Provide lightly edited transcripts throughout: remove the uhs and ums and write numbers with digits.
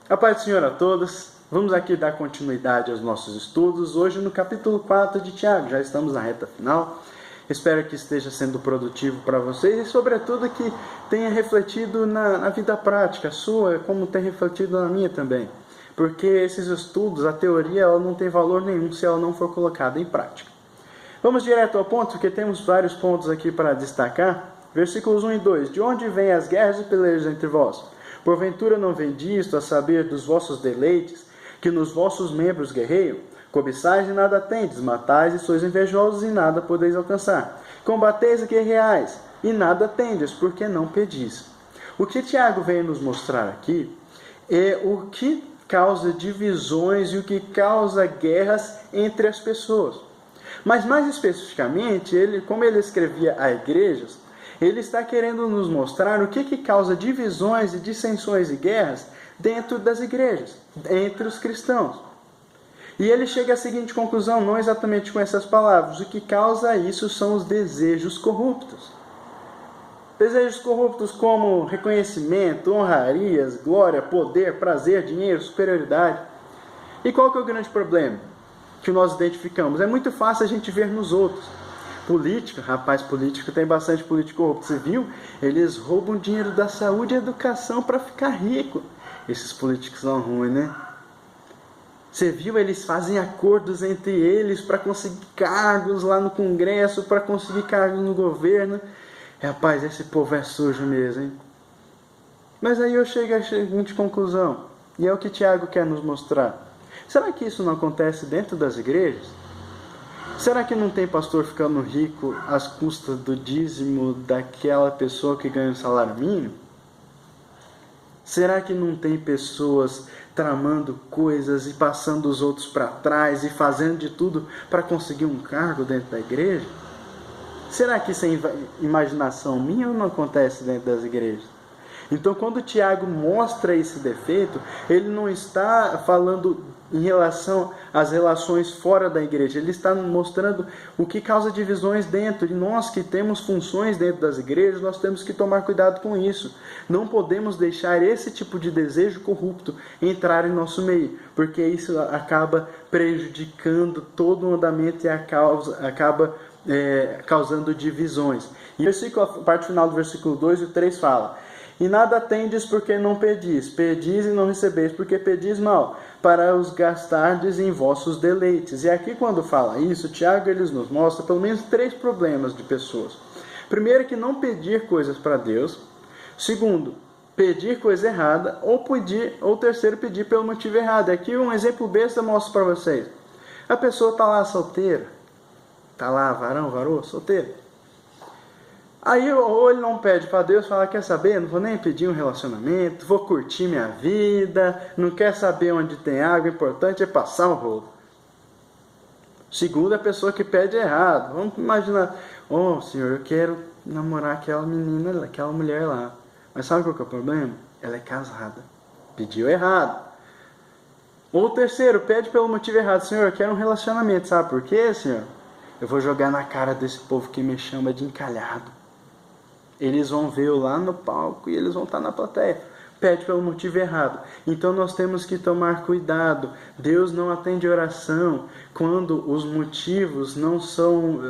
A paz do Senhor a todos. Vamos aqui dar continuidade aos nossos estudos. Hoje no capítulo 4 de Tiago. Já estamos na reta final. Espero que esteja sendo produtivo para vocês e, sobretudo, que tenha refletido na vida prática sua, como tem refletido na minha também. Porque esses estudos, a teoria, ela não tem valor nenhum se ela não for colocada em prática. Vamos direto ao ponto, porque temos vários pontos aqui para destacar. Versículos 1 e 2. De onde vêm as guerras e pelejas entre vós? Porventura não vem disto a saber dos vossos deleites, que nos vossos membros guerreiam? Cobiçais e nada tendes, matais e sois invejosos e nada podeis alcançar. Combateis e guerreais, e nada tendes, porque não pedis. O que Tiago vem nos mostrar aqui é o que causa divisões e o que causa guerras entre as pessoas. Mas mais especificamente, como ele escrevia a igrejas, ele está querendo nos mostrar o que causa divisões e dissensões e guerras dentro das igrejas, entre os cristãos. E ele chega à seguinte conclusão, não exatamente com essas palavras: o que causa isso são os desejos corruptos. Desejos corruptos como reconhecimento, honrarias, glória, poder, prazer, dinheiro, superioridade. E qual que é o grande problema que nós identificamos? É muito fácil a gente ver nos outros. Política, político tem bastante político corrupto. Você viu? Eles roubam dinheiro da saúde e educação para ficar rico. Esses políticos são ruins, né? Você viu? Eles fazem acordos entre eles para conseguir cargos lá no Congresso, para conseguir cargos no governo. Rapaz, esse povo é sujo mesmo, hein? Mas aí eu chego à seguinte conclusão, e é o que Tiago quer nos mostrar. Será que isso não acontece dentro das igrejas? Será que não tem pastor ficando rico às custas do dízimo daquela pessoa que ganha o salário mínimo? Será que não tem pessoas tramando coisas e passando os outros para trás e fazendo de tudo para conseguir um cargo dentro da igreja? Será que isso é imaginação minha ou não acontece dentro das igrejas? Então, quando o Tiago mostra esse defeito, ele não está falando em relação às relações fora da igreja. Ele está mostrando o que causa divisões dentro. E nós que temos funções dentro das igrejas, nós temos que tomar cuidado com isso. Não podemos deixar esse tipo de desejo corrupto entrar em nosso meio, porque isso acaba prejudicando todo o andamento e acaba causando divisões. E a parte final do versículo 2 e 3 fala: e nada tendes porque não pedis, pedis e não recebeis porque pedis mal, para os gastardes em vossos deleites. E aqui, quando fala isso, Tiago nos mostra pelo menos 3 problemas de pessoas. Primeiro, que não pedir coisas para Deus. Segundo, pedir coisa errada. Ou terceiro, pedir pelo motivo errado. Aqui um exemplo besta eu mostro para vocês. A pessoa está lá solteira, está lá varô, solteiro. Aí ou ele não pede para Deus, fala: quer saber, não vou nem pedir um relacionamento, vou curtir minha vida, não quer saber onde tem água, o importante é passar o rolo. Segundo, a pessoa que pede errado. Vamos imaginar: Senhor, eu quero namorar aquela menina, aquela mulher lá. Mas sabe qual que é o problema? Ela é casada. Pediu errado. Ou terceiro, pede pelo motivo errado: Senhor, eu quero um relacionamento. Sabe por quê, Senhor? Eu vou jogar na cara desse povo que me chama de encalhado. Eles vão ver eu lá no palco e eles vão estar na plateia. Pede pelo motivo errado. Então nós temos que tomar cuidado. Deus não atende oração quando os motivos não são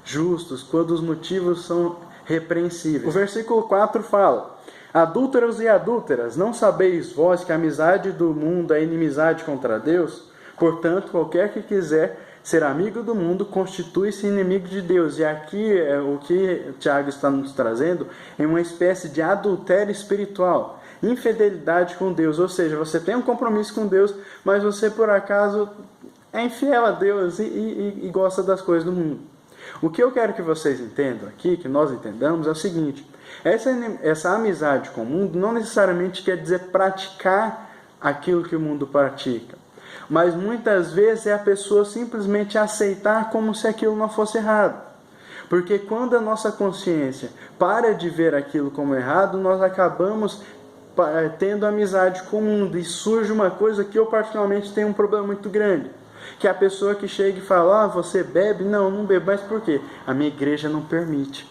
justos, quando os motivos são repreensíveis. O versículo 4 fala: adúlteros e adúlteras, não sabeis vós que a amizade do mundo é inimizade contra Deus? Portanto, qualquer que quiser ser amigo do mundo constitui-se inimigo de Deus. E aqui o que Tiago está nos trazendo é uma espécie de adultério espiritual, infidelidade com Deus. Ou seja, você tem um compromisso com Deus, mas você por acaso é infiel a Deus e gosta das coisas do mundo. O que eu quero que vocês entendam aqui, que nós entendamos, é o seguinte: essa amizade com o mundo não necessariamente quer dizer praticar aquilo que o mundo pratica. Mas muitas vezes é a pessoa simplesmente aceitar como se aquilo não fosse errado. Porque quando a nossa consciência para de ver aquilo como errado, nós acabamos tendo amizade com o mundo. E surge uma coisa que eu particularmente tenho um problema muito grande. Que é a pessoa que chega e fala: você bebe? Não, não bebo. Mas por quê? A minha igreja não permite.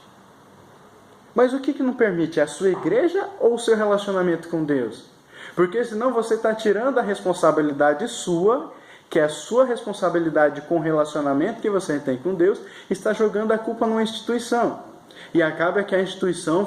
Mas o que não permite? É a sua igreja ou o seu relacionamento com Deus? Porque senão você está tirando a responsabilidade sua, que é a sua responsabilidade com o relacionamento que você tem com Deus, e está jogando a culpa numa instituição. E acaba que a instituição,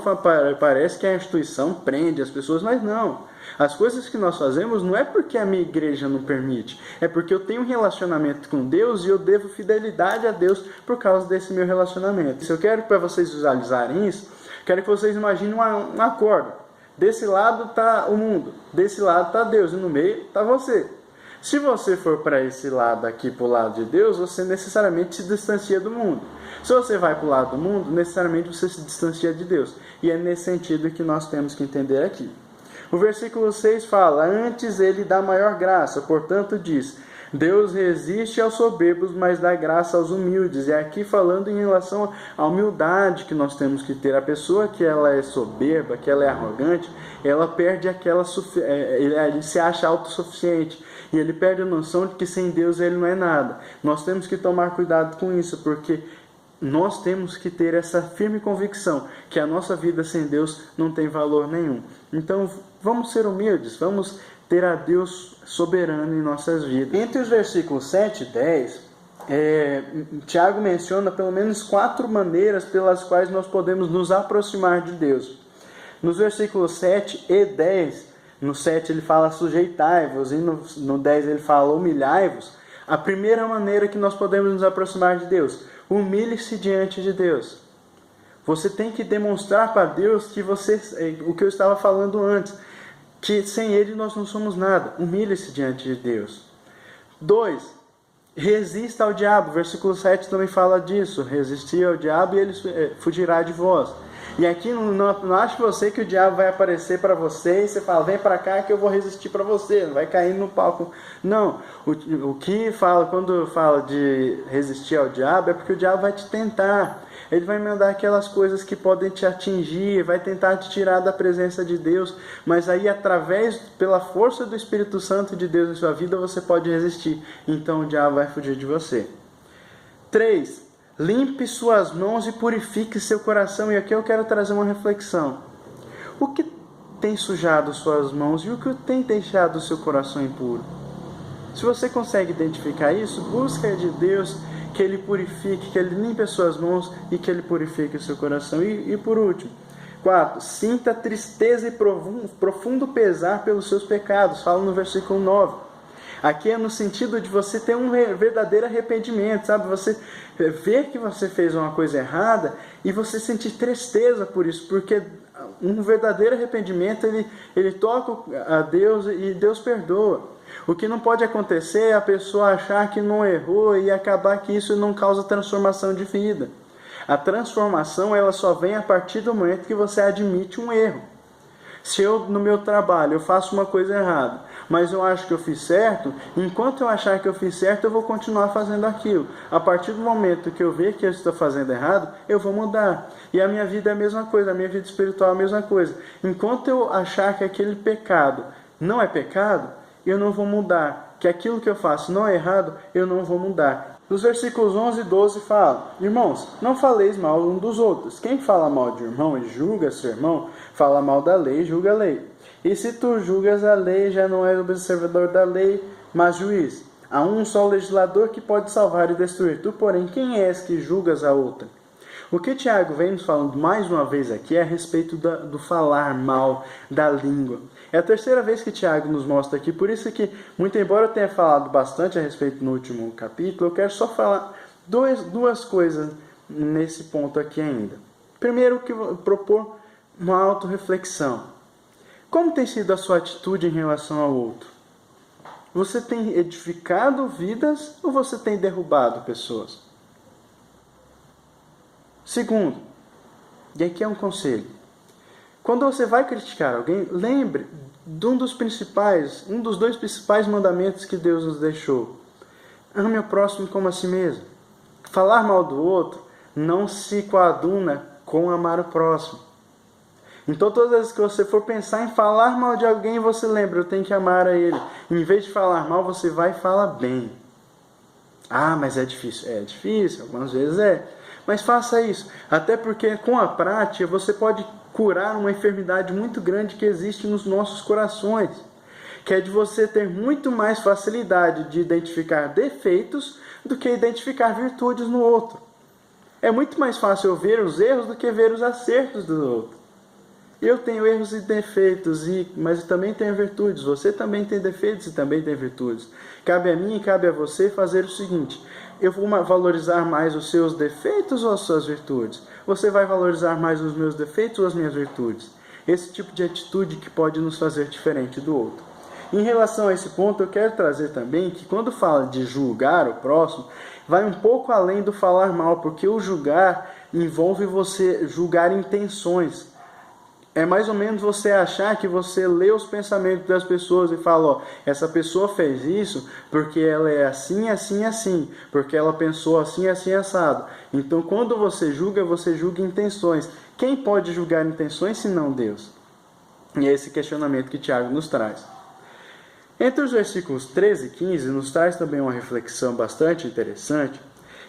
parece que a instituição prende as pessoas, mas não. As coisas que nós fazemos não é porque a minha igreja não permite, é porque eu tenho um relacionamento com Deus e eu devo fidelidade a Deus por causa desse meu relacionamento. Se eu quero para vocês visualizarem isso, quero que vocês imaginem uma corda. Desse lado está o mundo, desse lado está Deus e no meio está você. Se você for para esse lado aqui, para o lado de Deus, você necessariamente se distancia do mundo. Se você vai para o lado do mundo, necessariamente você se distancia de Deus. E é nesse sentido que nós temos que entender aqui. O versículo 6 fala: antes ele dá maior graça, portanto diz: Deus resiste aos soberbos, mas dá graça aos humildes. E aqui falando em relação à humildade que nós temos que ter. A pessoa que ela é soberba, que ela é arrogante, ela perde ele se acha autossuficiente. E ele perde a noção de que sem Deus ele não é nada. Nós temos que tomar cuidado com isso, porque nós temos que ter essa firme convicção que a nossa vida sem Deus não tem valor nenhum. Então vamos ser humildes, vamos ter a Deus soberano em nossas vidas. Entre os versículos 7 e 10, Tiago menciona pelo menos 4 maneiras pelas quais nós podemos nos aproximar de Deus. Nos versículos 7 e 10, no 7 ele fala sujeitai-vos e no 10 ele fala humilhai-vos. A primeira maneira que nós podemos nos aproximar de Deus: humilhe-se diante de Deus. Você tem que demonstrar para Deus que o que eu estava falando antes, que sem Ele nós não somos nada. Humilhe-se diante de Deus. 2. Resista ao diabo. Versículo 7 também fala disso. Resistir ao diabo e ele fugirá de vós. E aqui não ache você que o diabo vai aparecer para você e você fala: vem para cá que eu vou resistir para você. Não vai cair no palco. Não. O que fala, quando fala de resistir ao diabo, é porque o diabo vai te tentar. Ele vai mandar aquelas coisas que podem te atingir, vai tentar te tirar da presença de Deus, mas aí pela força do Espírito Santo de Deus em sua vida, você pode resistir. Então o diabo vai fugir de você. 3. Limpe suas mãos e purifique seu coração. E aqui eu quero trazer uma reflexão. O que tem sujado suas mãos e o que tem deixado o seu coração impuro? Se você consegue identificar isso, busca de Deus que Ele purifique, que Ele limpe as suas mãos e que Ele purifique o seu coração. E por último, 4. Sinta tristeza e profundo pesar pelos seus pecados. Fala no versículo 9. Aqui é no sentido de você ter um verdadeiro arrependimento, sabe? Você ver que você fez uma coisa errada e você sentir tristeza por isso, porque um verdadeiro arrependimento, ele toca a Deus e Deus perdoa. O que não pode acontecer é a pessoa achar que não errou e acabar que isso não causa transformação de vida. A transformação ela só vem a partir do momento que você admite um erro. Se eu, no meu trabalho, eu faço uma coisa errada, mas eu acho que eu fiz certo, enquanto eu achar que eu fiz certo, eu vou continuar fazendo aquilo. A partir do momento que eu ver que eu estou fazendo errado, eu vou mudar. E a minha vida é a mesma coisa, a minha vida espiritual é a mesma coisa. Enquanto eu achar que aquele pecado não é pecado, eu não vou mudar. Que aquilo que eu faço não é errado, eu não vou mudar. Nos versículos 11 e 12 fala: irmãos, não faleis mal um dos outros. Quem fala mal de irmão e julga seu irmão, fala mal da lei e julga a lei. E se tu julgas a lei, já não és observador da lei, mas juiz. Há um só legislador que pode salvar e destruir. Tu, porém, quem és que julgas a outra? O que Tiago vem nos falando mais uma vez aqui é a respeito do falar mal da língua. É a terceira vez que Tiago nos mostra aqui, por isso que, muito embora eu tenha falado bastante a respeito no último capítulo, eu quero só falar duas coisas nesse ponto aqui ainda. Primeiro, que vou propor uma autorreflexão. Como tem sido a sua atitude em relação ao outro? Você tem edificado vidas ou você tem derrubado pessoas? Segundo, e aqui é um conselho. Quando você vai criticar alguém, lembre de um dos dois principais mandamentos que Deus nos deixou. Ame o próximo como a si mesmo. Falar mal do outro não se coaduna com amar o próximo. Então todas as vezes que você for pensar em falar mal de alguém, você lembra, eu tenho que amar a ele. Em vez de falar mal, você vai e fala bem. Ah, mas é difícil. É difícil, algumas vezes é. Mas faça isso, até porque com a prática você pode curar uma enfermidade muito grande que existe nos nossos corações. que é de você ter muito mais facilidade de identificar defeitos do que identificar virtudes no outro. É muito mais fácil eu ver os erros do que ver os acertos do outro. Eu tenho erros e defeitos, mas eu também tenho virtudes. Você também tem defeitos e também tem virtudes. Cabe a mim e cabe a você fazer o seguinte: eu vou valorizar mais os seus defeitos ou as suas virtudes? Você vai valorizar mais os meus defeitos ou as minhas virtudes? Esse tipo de atitude que pode nos fazer diferente do outro. Em relação a esse ponto, eu quero trazer também que quando fala de julgar o próximo, vai um pouco além do falar mal, porque o julgar envolve você julgar intenções. É mais ou menos você achar que você lê os pensamentos das pessoas e fala, ó, essa pessoa fez isso porque ela é assim, assim, assim, porque ela pensou assim, assim, assado. Então, quando você julga intenções. Quem pode julgar intenções se não Deus? E é esse questionamento que Tiago nos traz. Entre os versículos 13 e 15, nos traz também uma reflexão bastante interessante,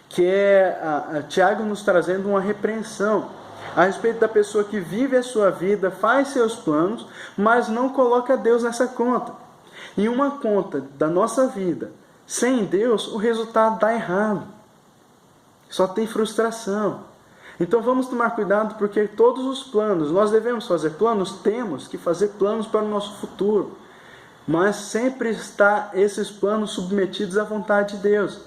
que é Tiago nos trazendo uma repreensão a respeito da pessoa que vive a sua vida, faz seus planos, mas não coloca Deus nessa conta. Em uma conta da nossa vida, sem Deus, o resultado dá errado. Só tem frustração. Então vamos tomar cuidado, porque todos os planos, nós devemos fazer planos, temos que fazer planos para o nosso futuro. Mas sempre está esses planos submetidos à vontade de Deus.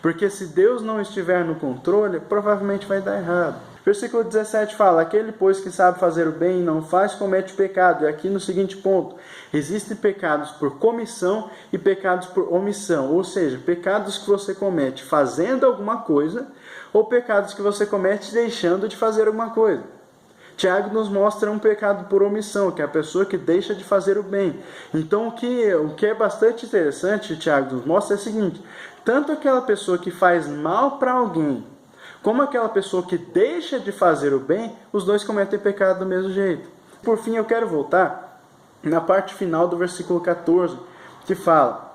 Porque se Deus não estiver no controle, provavelmente vai dar errado. Versículo 17 fala, aquele, pois, que sabe fazer o bem e não faz, comete pecado. E aqui no seguinte ponto, existem pecados por comissão e pecados por omissão. Ou seja, pecados que você comete fazendo alguma coisa, ou pecados que você comete deixando de fazer alguma coisa. Tiago nos mostra um pecado por omissão, que é a pessoa que deixa de fazer o bem. Então, o que é bastante interessante, Tiago nos mostra é o seguinte, tanto aquela pessoa que faz mal para alguém, como aquela pessoa que deixa de fazer o bem, os dois cometem pecado do mesmo jeito. Por fim, eu quero voltar na parte final do versículo 14, que fala,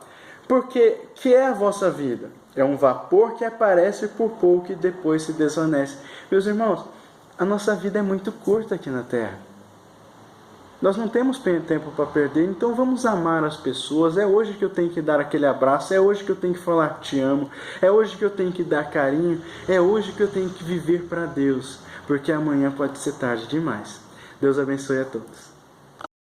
porque que é a vossa vida? É um vapor que aparece por pouco e depois se desvanece. Meus irmãos, a nossa vida é muito curta aqui na Terra. Nós não temos tempo para perder, então vamos amar as pessoas. É hoje que eu tenho que dar aquele abraço, é hoje que eu tenho que falar te amo, é hoje que eu tenho que dar carinho, é hoje que eu tenho que viver para Deus, porque amanhã pode ser tarde demais. Deus abençoe a todos.